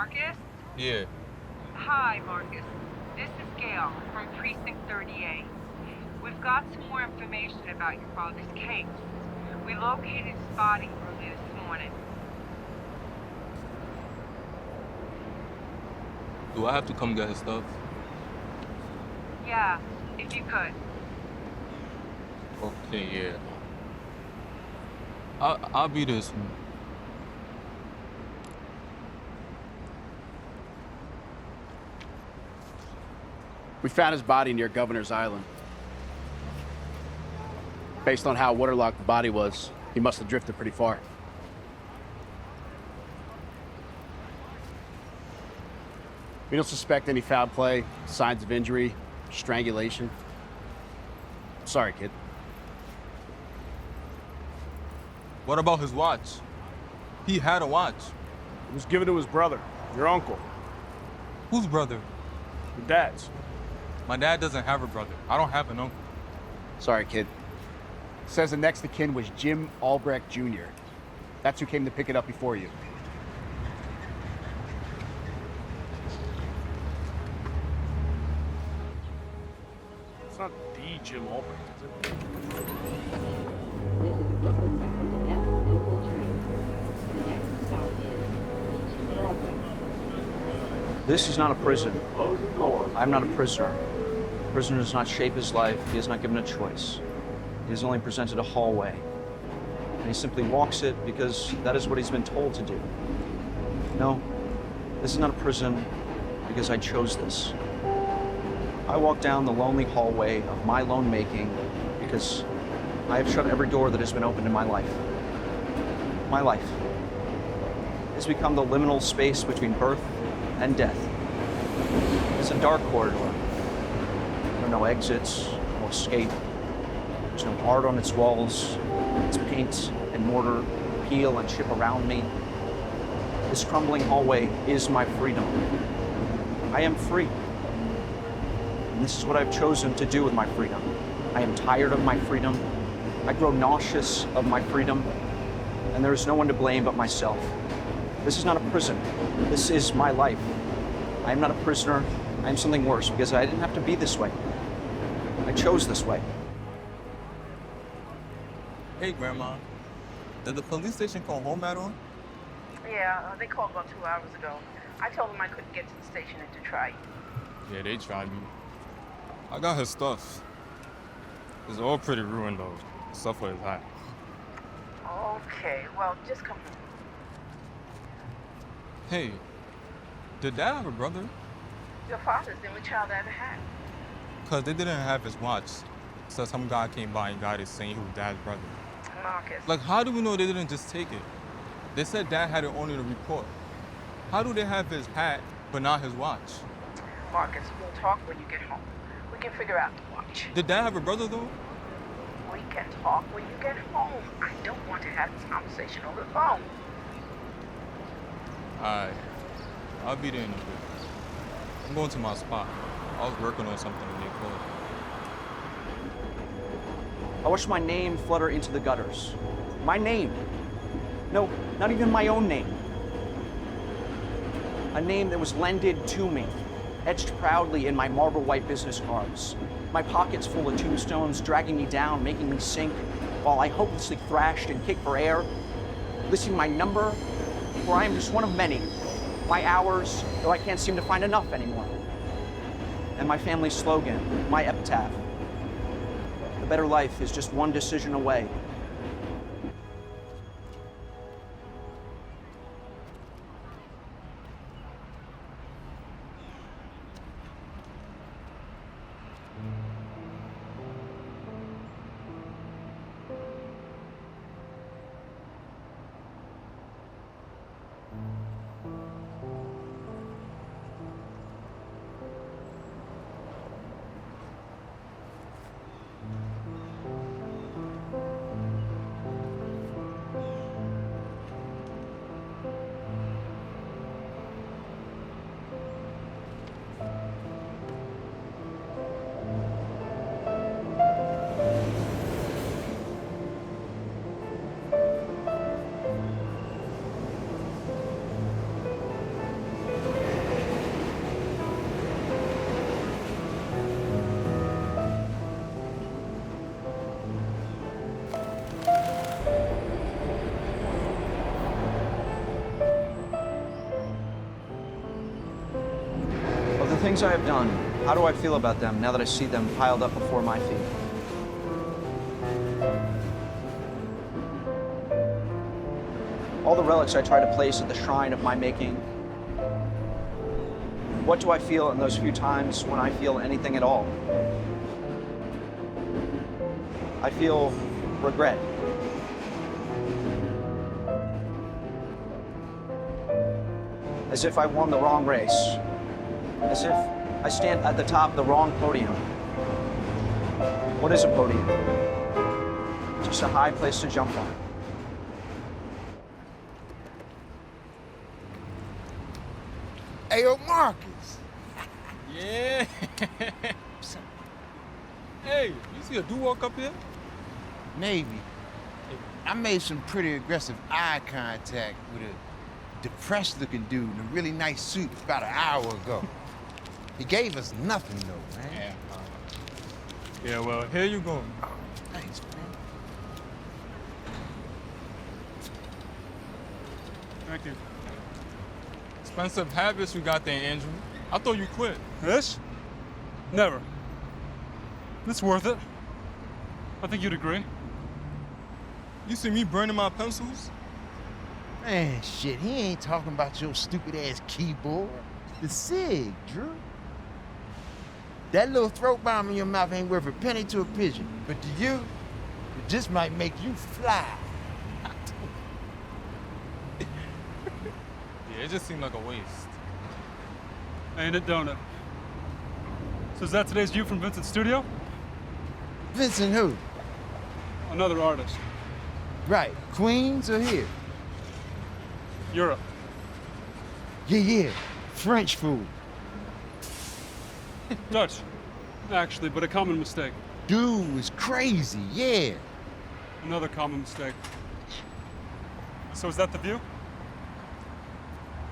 Marcus? Yeah. Hi, Marcus. This is Gail from Precinct 38. We've got some more information about your father's case. We located his body early this morning. Do I have to come get his stuff? Yeah, if you could. Okay, yeah. I'll be there soon. We found his body near Governor's Island. Based on how waterlogged the body was, he must have drifted pretty far. We don't suspect any foul play, signs of injury, strangulation. Sorry, kid. What about his watch? He had a watch. It was given to his brother, your uncle. Whose brother? Your dad's. My dad doesn't have a brother. I don't have an uncle. Sorry, kid. Says the next of kin was Jim Albrecht Jr. That's who came to pick it up before you. It's not the Jim Albrecht, is it? This is not a prison. I'm not a prisoner. A prisoner does not shape his life. He is not given a choice. He is only presented a hallway. And he simply walks it because that is what he's been told to do. No, this is not a prison because I chose this. I walk down the lonely hallway of my lone making because I have shut every door that has been opened in my life. My life has become the liminal space between birth and death. It's a dark corridor. There are no exits, no escape. There's no art on its walls. It's paint and mortar peel and chip around me. This crumbling hallway is my freedom. I am free. And this is what I've chosen to do with my freedom. I am tired of my freedom. I grow nauseous of my freedom. And there is no one to blame but myself. This is not a prison. This is my life. I am not a prisoner. I am something worse because I didn't have to be this way. I chose this way. Hey, Grandma. Did the police station call home at all? Yeah, they called about 2 hours ago. I told them I couldn't get to the station in Detroit. Yeah, they tried me. I got his stuff. It's all pretty ruined, though. Stuff for his hat. Okay, well, just come. Hey, did Dad have a brother? Your father's the only child I ever had. Because they didn't have his watch. So some guy came by and got it saying he was Dad's brother. Marcus. Like, how do we know they didn't just take it? They said Dad had it only to report. How do they have his hat, but not his watch? Marcus, we'll talk when you get home. We can figure out the watch. Did Dad have a brother, though? We can talk when you get home. I don't want to have this conversation over the phone. Alright. I'll be there in a bit. I'm going to my spot. I was working on something when they called. I watched my name flutter into the gutters. My name. No, not even my own name. A name that was lended to me, etched proudly in my marble white business cards. My pockets full of tombstones dragging me down, making me sink, while I hopelessly thrashed and kicked for air, listing my number, for I am just one of many. My hours, though I can't seem to find enough anymore. And my family's slogan, my epitaph. The better life is just one decision away. things I have done, how do I feel about them now that I see them piled up before my feet? All the relics I try to place at the shrine of my making. What do I feel in those few times when I feel anything at all? I feel regret. As if I won the wrong race. As if I stand at the top of the wrong podium. What is a podium? Just a high place to jump on. Hey, yo, Marcus. Yeah. Hey, you see a dude walk up here? Maybe. I made some pretty aggressive eye contact with a depressed-looking dude in a really nice suit about an hour ago. He gave us nothing, though, man. Yeah, well, here you go. Thanks, man. Thank you. Expensive habits you got there, Andrew. I thought you quit. This? Never. It's worth it. I think you'd agree. You see me burning my pencils? Man, shit, he ain't talking about your stupid-ass keyboard. The SIG, Drew. That little throat bomb in your mouth ain't worth a penny to a pigeon. But to you, it just might make you fly. Yeah, it just seemed like a waste. Ain't it, don't it? So is that today's view from Vincent's studio? Vincent who? Another artist. Right, Queens or here? Europe. Yeah, French food. Dutch, actually, but a common mistake. Dude was crazy, yeah. Another common mistake. So is that the view?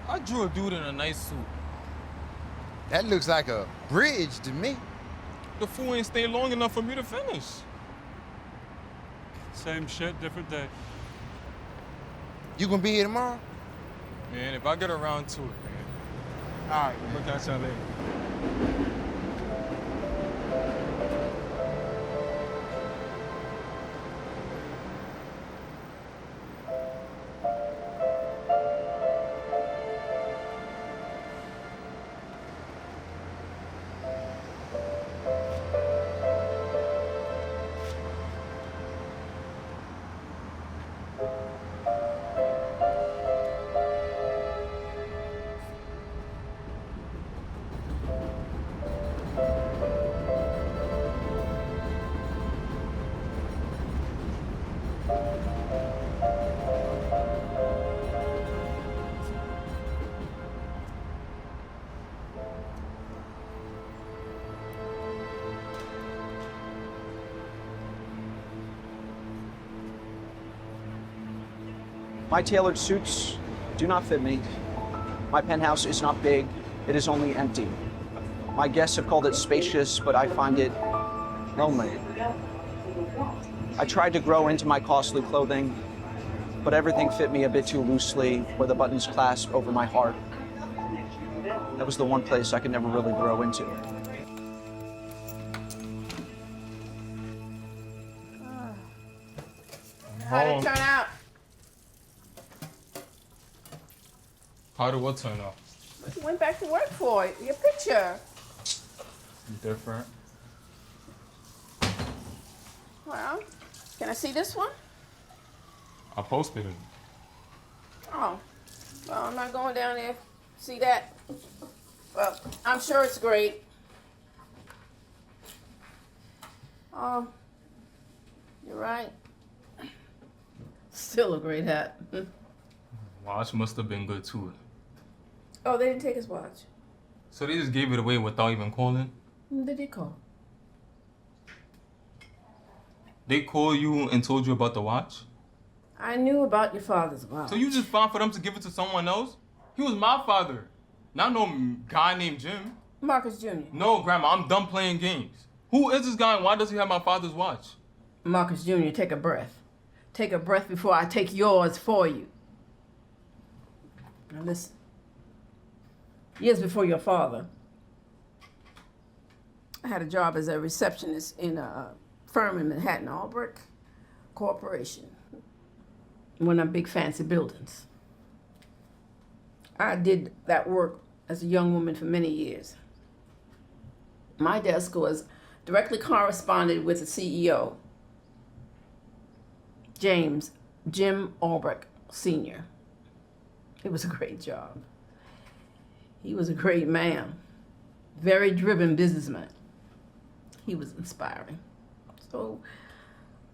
I drew a dude in a nice suit. That looks like a bridge to me. The fool ain't stayed long enough for me to finish. Same shit, different day. You gonna be here tomorrow? Man, if I get around to it, man. All right, man. We'll catch y'all later. My tailored suits do not fit me. My penthouse is not big, it is only empty. My guests have called it spacious, but I find it lonely. I tried to grow into my costly clothing, but everything fit me a bit too loosely, where the buttons clasp over my heart. That was the one place I could never really grow into. How'd it turn out? How did what turn out? What you went back to work for? Your picture. Different. Well, can I see this one? I posted it. Oh, well, I'm not going down there. See that? Well, I'm sure it's great. Oh, you're right. Still a great hat. Watch must have been good too. Oh, they didn't take his watch. So they just gave it away without even calling? They did call. They called you and told you about the watch? I knew about your father's watch. So you just fought for them to give it to someone else? He was my father, not no guy named Jim. Marcus Jr. No, Grandma, I'm done playing games. Who is this guy and why does he have my father's watch? Marcus Jr., take a breath. Take a breath before I take yours for you. Now listen. Years before your father, I had a job as a receptionist in a firm in Manhattan, Albrecht Corporation. One of them big fancy buildings. I did that work as a young woman for many years. My desk was directly corresponded with the CEO, Jim Albrecht Sr. It was a great job. He was a great man, very driven businessman. He was inspiring. So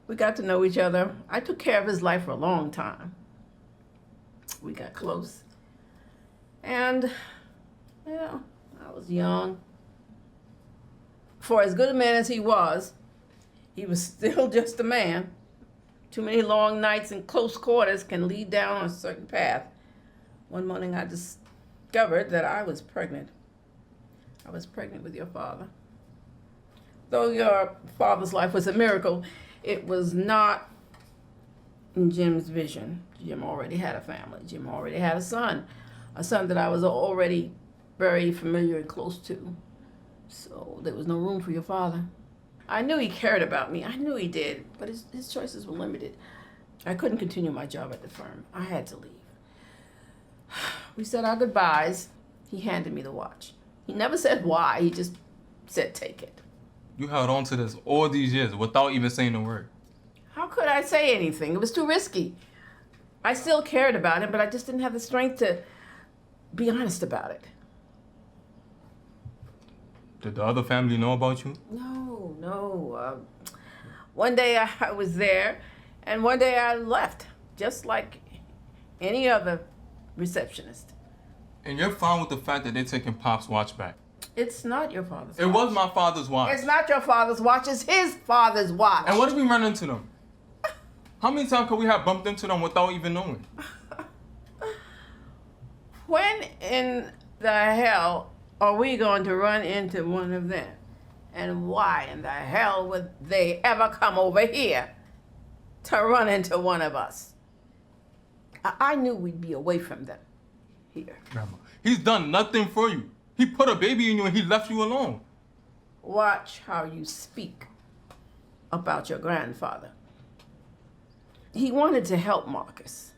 we got to know each other. I took care of his life for a long time. We got close. And, yeah, I was young. For as good a man as he was still just a man. Too many long nights in close quarters can lead down a certain path. One morning I discovered that I was pregnant. I was pregnant with your father. Though your father's life was a miracle, it was not in Jim's vision. Jim already had a family. Jim already had a son that I was already very familiar and close to. So there was no room for your father. I knew he cared about me. I knew he did, but his choices were limited. I couldn't continue my job at the firm. I had to leave. We said our goodbyes. He handed me the watch. He never said why. He just said, take it. You held on to this all these years without even saying a word. How could I say anything? It was too risky. I still cared about him, but I just didn't have the strength to be honest about it. Did the other family know about you? No. One day I was there, and one day I left, just like any other receptionist. And you're fine with the fact that they're taking Pop's watch back? It's not your father's watch. It was my father's watch. It's not your father's watch, it's his father's watch. And what if we run into them? How many times could we have bumped into them without even knowing? When in the hell are we going to run into one of them? And why in the hell would they ever come over here to run into one of us? I knew we'd be away from them here. Grandma, he's done nothing for you. He put a baby in you and he left you alone. Watch how you speak about your grandfather. He wanted to help Marcus.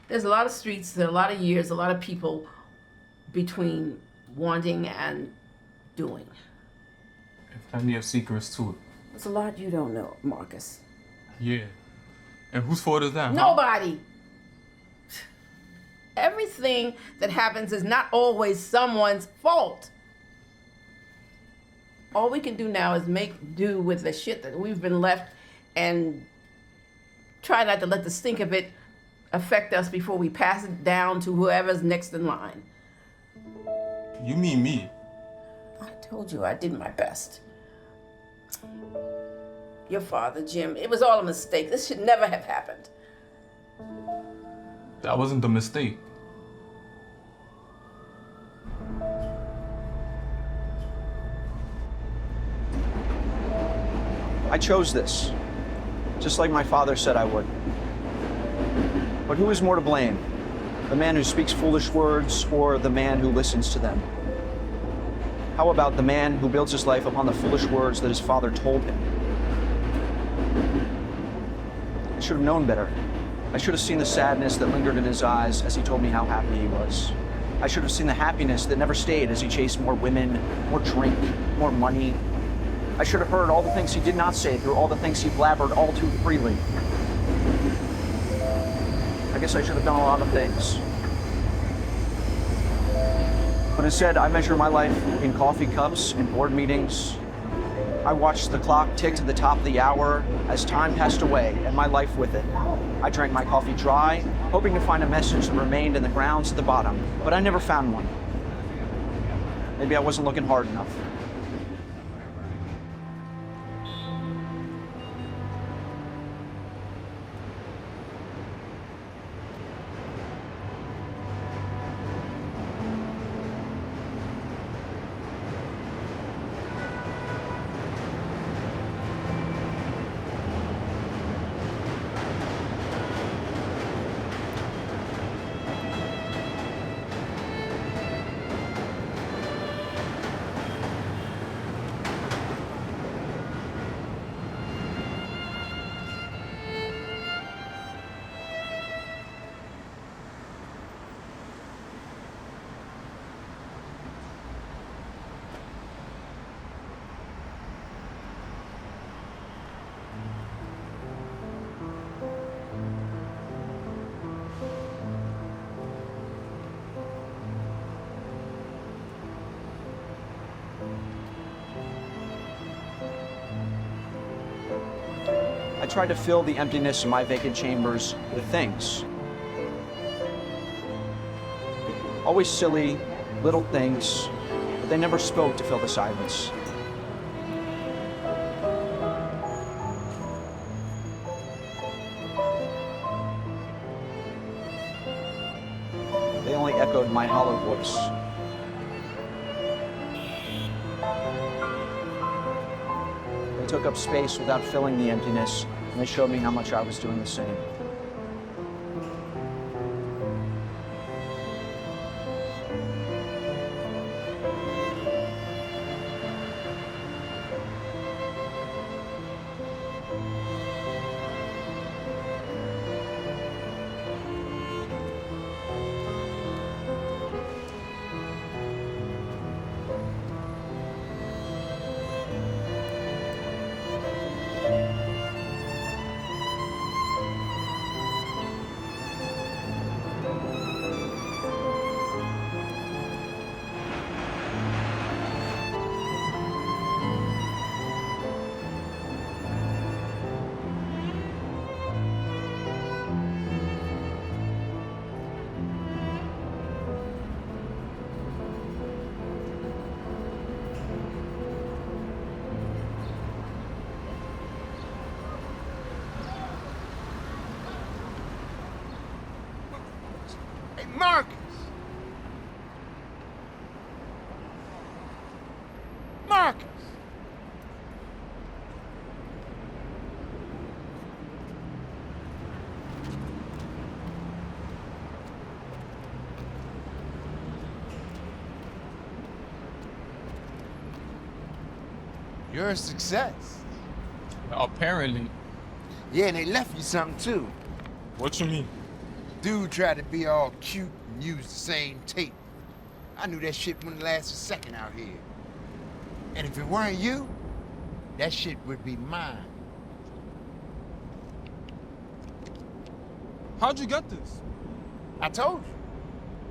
There's a lot of streets, there are a lot of years, a lot of people between wanting and doing. And plenty of secrets too. There's a lot you don't know, Marcus. Yeah. And whose fault is that? Huh? Nobody. Everything that happens is not always someone's fault. All we can do now is make do with the shit that we've been left and try not to let the stink of it affect us before we pass it down to whoever's next in line. You mean me? I told you I did my best. Your father, Jim, it was all a mistake. This should never have happened. That wasn't the mistake. I chose this, just like my father said I would. But who is more to blame? The man who speaks foolish words or the man who listens to them? How about the man who builds his life upon the foolish words that his father told him? I should have known better. I should have seen the sadness that lingered in his eyes as he told me how happy he was. I should have seen the happiness that never stayed as he chased more women, more drink, more money. I should have heard all the things he did not say through all the things he blabbered all too freely. I guess I should have done a lot of things. But instead, I measure my life in coffee cups and board meetings. I watched the clock tick to the top of the hour as time passed away and my life with it. I drank my coffee dry, hoping to find a message that remained in the grounds at the bottom, but I never found one. Maybe I wasn't looking hard enough. I tried to fill the emptiness in my vacant chambers with things. Always silly, little things, but they never spoke to fill the silence. They only echoed my hollow voice. They took up space without filling the emptiness, and they showed me how much I was doing the same. Hey, Marcus! Marcus! You're a success. Apparently. Yeah, and they left you something too. What you mean? Dude tried to be all cute and use the same tape. I knew that shit wouldn't last a second out here. And if it weren't you, that shit would be mine. How'd you get this? I told you.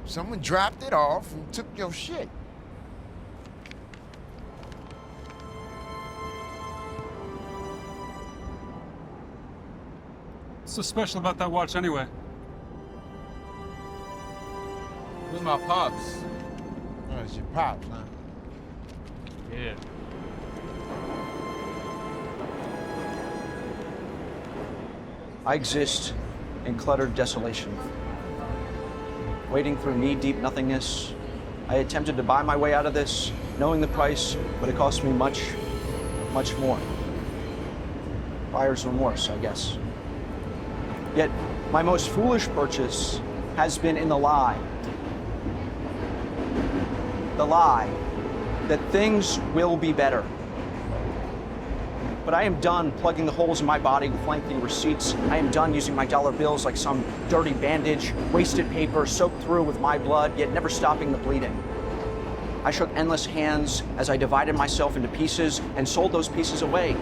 Someone dropped it off and took your shit. What's so special about that watch anyway? Where's my pops? Oh, it's your pops, huh? Yeah. I exist in cluttered desolation. Wading through knee-deep nothingness, I attempted to buy my way out of this, knowing the price, but it cost me much, much more. Buyer's remorse, I guess. Yet, my most foolish purchase has been in the lie. The lie that things will be better. But I am done plugging the holes in my body with lengthy receipts. I am done using my dollar bills like some dirty bandage, wasted paper soaked through with my blood, yet never stopping the bleeding. I shook endless hands as I divided myself into pieces and sold those pieces away.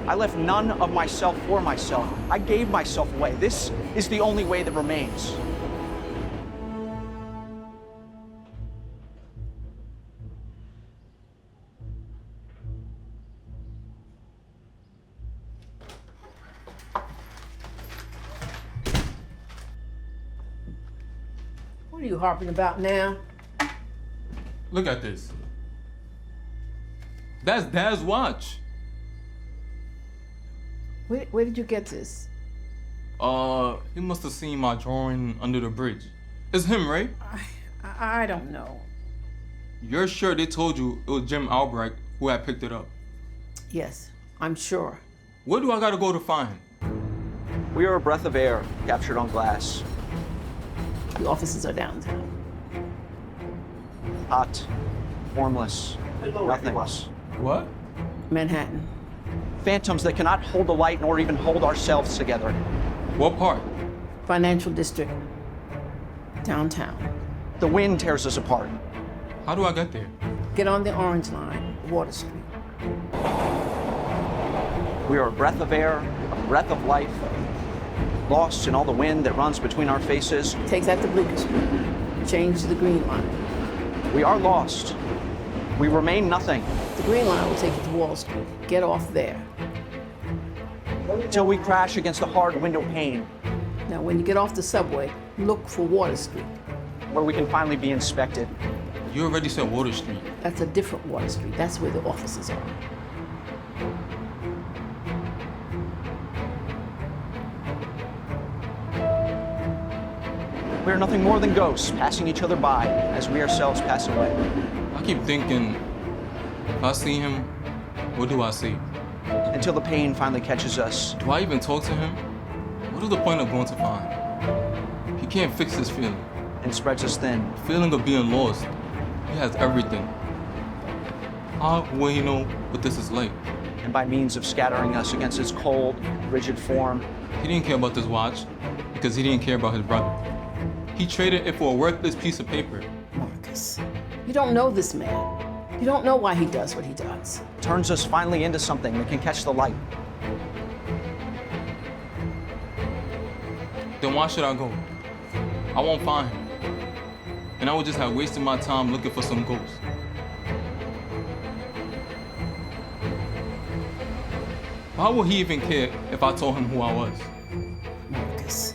I left none of myself for myself. I gave myself away. This is the only way that remains. What are you harping about now? Look at this. That's Dad's watch. Where did you get this? He must have seen my drawing under the bridge. It's him, right? I don't know. You're sure they told you it was Jim Albright who had picked it up? Yes, I'm sure. Where do I gotta go to find him? We are a breath of air captured on glass. The offices are downtown. Hot, formless, nothingness. What? Manhattan. Phantoms that cannot hold the light nor even hold ourselves together. What part? Financial district. Downtown. The wind tears us apart. How do I get there? Get on the Orange Line, Water Street. We are a breath of air, a breath of life, lost in all the wind that runs between our faces. Take that to Bleecker Street. Change to the Green Line. We are lost. We remain nothing. The Green Line will take you to Wall Street. Get off there. until we crash against a hard window pane Now, when you get off the subway, look for Water Street. where we can finally be inspected. You already said Water Street. That's a different Water Street. That's where the offices are. We are nothing more than ghosts passing each other by as we ourselves pass away. I keep thinking, if I see him, what do I see? Until the pain finally catches us. Do I even talk to him? What is the point of going to find? He can't fix this feeling. And spreads us thin. The feeling of being lost. He has everything. How will he know what this is like? And by means of scattering us against his cold, rigid form. He didn't care about this watch because he didn't care about his brother. He traded it for a worthless piece of paper. Marcus, you don't know this man. You don't know why he does what he does. Turns us finally into something that can catch the light. Then why should I go? I won't find him. And I would just have wasted my time looking for some ghost. Why would he even care if I told him who I was? Marcus.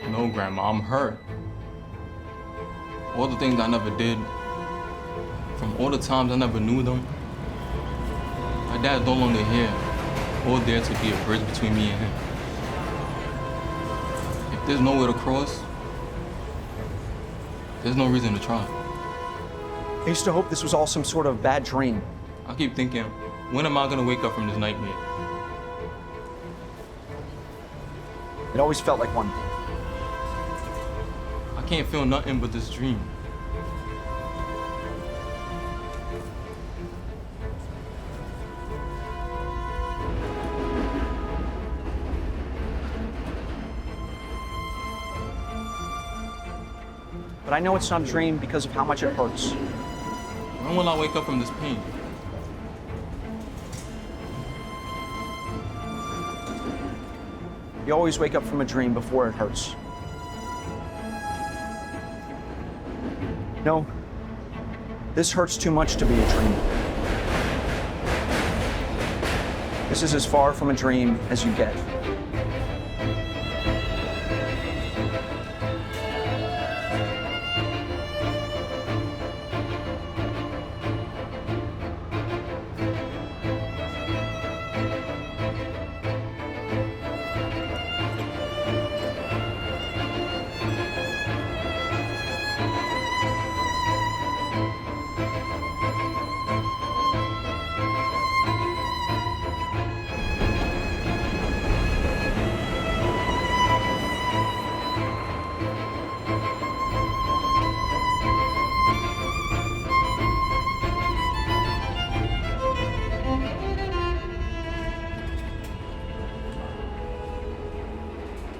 No, Grandma, I'm hurt. All the things I never did, from all the times I never knew them. My dad's no longer here, or there to be a bridge between me and him. If there's nowhere to cross, there's no reason to try. I used to hope this was all some sort of bad dream. I keep thinking, when am I gonna wake up from this nightmare? It always felt like one. I can't feel nothing but this dream. But I know it's not a dream because of how much it hurts. When will I wake up from this pain? You always wake up from a dream before it hurts. No, this hurts too much to be a dream. This is as far from a dream as you get.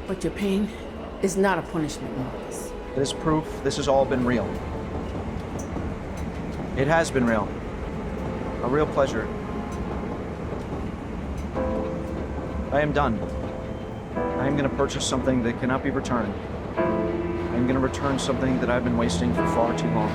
But your pain is not a punishment, Marcus. It is proof this has all been real. It has been real. A real pleasure. I am done. I am going to purchase something that cannot be returned. I am going to return something that I've been wasting for far too long.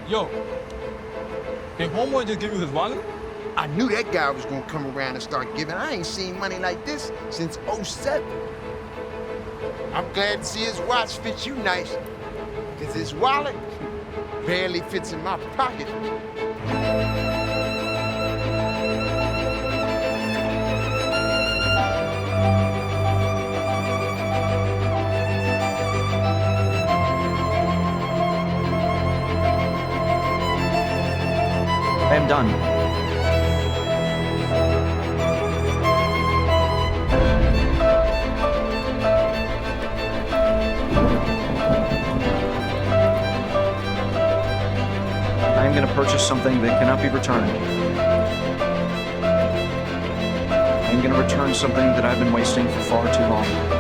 Yo, did homeboy just give you his wallet? I knew that guy was gonna come around and start giving. I ain't seen money like this since '07. I'm glad to see his watch fits you nice, because his wallet barely fits in my pocket. done. I am going to purchase something that cannot be returned. I am going to return something that I've been wasting for far too long.